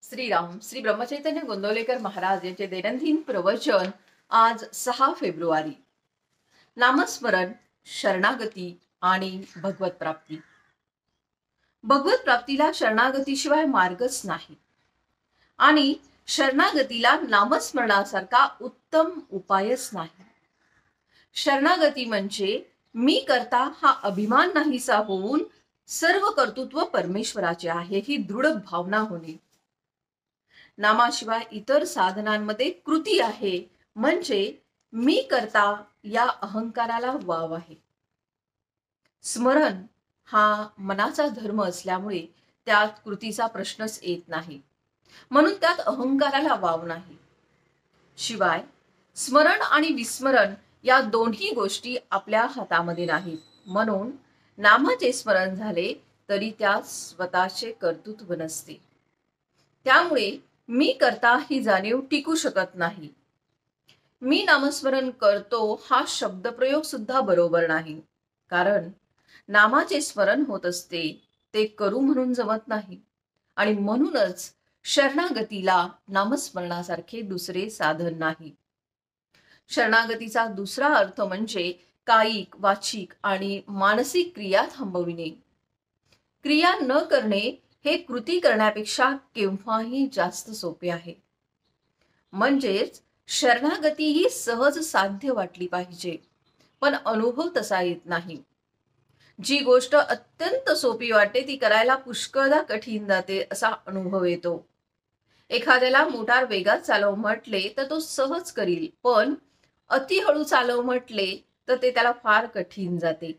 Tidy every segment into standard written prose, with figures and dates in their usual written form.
श्रीराम श्री ब्रह्मचैतन्य गोंदवलेकर महाराज यांचे दैनंदिन प्रवचन आज 6 फेब्रुवारी। नामस्मरण, शरणागती आणि भगवत प्राप्ती। भगवत प्राप्तीला शरणागतीशिवाय मार्गच नाही आणि शरणागतीला नामस्मरणासारखा उत्तम उपायच नाही। शरणागती म्हणजे मी करता हा अभिमान नाहीसा होऊन सर्व कर्तृत्व परमेश्वराचे आहे ही दृढ भावना होणे। नामाशिवाय इतर साधनांमध्ये कृती आहे म्हणजे मी करता या अहंकाराला वाव आहे। स्मरण हा मनाचा धर्म असल्यामुळे त्यात कृतीचा प्रश्नच येत नाही, म्हणून त्यात अहंकाराला वाव नाही। शिवाय स्मरण आणि विस्मरण या दोन्ही गोष्टी आपल्या हातामध्ये नाहीत, म्हणून नामाचे स्मरण झाले तरी त्यात स्वतःचे कर्तृत्व नसते। त्यामुळे मी करता ही जाणीव टिकू शकत नाही। मी नामस्मरण करतो हा शब्दप्रयोग सुद्धा बरोबर नाही, कारण नामाचे स्मरण होत असते ते करू म्हणून जमत नाही आणि म्हणूनच शरणागतीला नामस्मरणासारखे दुसरे साधन नाही। शरणागतीचा दुसरा अर्थ म्हणजे कायिक, वाचिक आणि मानसिक क्रिया थांबविणे। क्रिया न करणे हे कृती करण्यापेक्षा केव्हाही जास्त सोपे आहे। म्हणजेच शरणागती ही सहज साध्य वाटली पाहिजे, पण अनुभव तसा येत नाही। जी गोष्ट अत्यंत सोपी वाटते ती करायला पुष्कळदा कठीण जाते असा अनुभव येतो। एखाद्याला मोटार वेगात चालव म्हटले तर तो सहज करील, पण अति हळू चालव म्हटले तर ते त्याला फार कठीण जाते।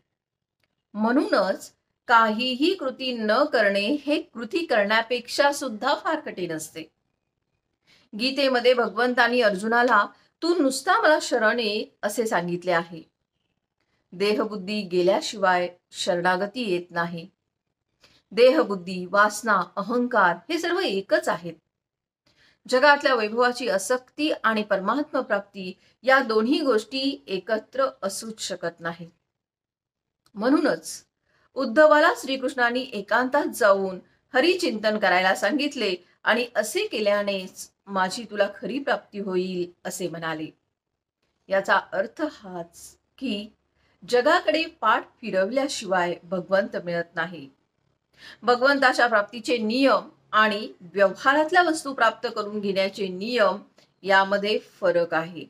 म्हणूनच काहीही कृती न करणे हे कृती करण्यापेक्षा सुद्धा फार कठीण असते। गीतेमध्ये भगवंतांनी अर्जुनाला तू नुसता मला शरण ये असे सांगितले आहे। देहबुद्धी गेल्याशिवाय शरणागती येत नाही। देहबुद्धी, वासना, अहंकार हे सर्व एकच आहेत। जगातल्या वैभवाची आसक्ती आणि परमात्मा प्राप्ती या दोन्ही गोष्टी एकत्र असूच शकत नाहीत। म्हणूनच उद्धवाला श्रीकृष्णांनी एकांतात जाऊन हरिचिंतन करायला सांगितले आणि असे केल्यानेच माझी तुला खरी प्राप्ती होईल असे म्हणाले। याचा अर्थ हाच की जगाकडे पाठ फिरवल्याशिवाय भगवंत मिळत नाही। भगवंताच्या प्राप्तीचे नियम आणि व्यवहारातल्या वस्तू प्राप्त करून घेण्याचे नियम यामध्ये फरक आहे।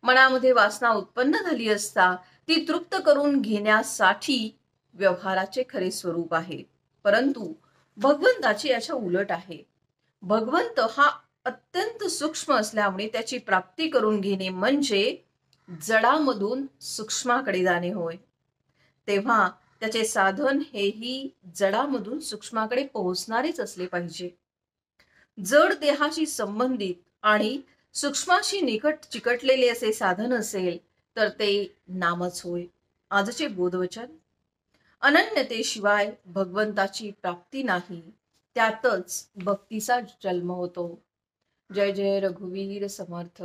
मनामध्ये वासना उत्पन्न झाली असता ती तृप्त करून घेण्यासाठी व्यवहाराचे खरे स्वरूप आहे, परंतु भगवंताचे याच्या उलट आहे। भगवंत हा अत्यंत सूक्ष्म असल्यामुळे त्याची प्राप्ती करून घेणे म्हणजे जडामधून सूक्ष्माकडे जाणे होय। तेव्हा त्याचे साधन हेही जडामधून सूक्ष्माकडे पोहोचणारेच असले पाहिजे। जड देहाशी संबंधित आणि सूक्ष्माशी निकट चिकटलेले असे साधन असेल तर ते नामच होय। आजचे बोधवचन, अनन्यतेशिवाय भगवंताची प्राप्ती नाही, त्यातच भक्तीचा जन्म होतो। जय जय रघुवीर समर्थ।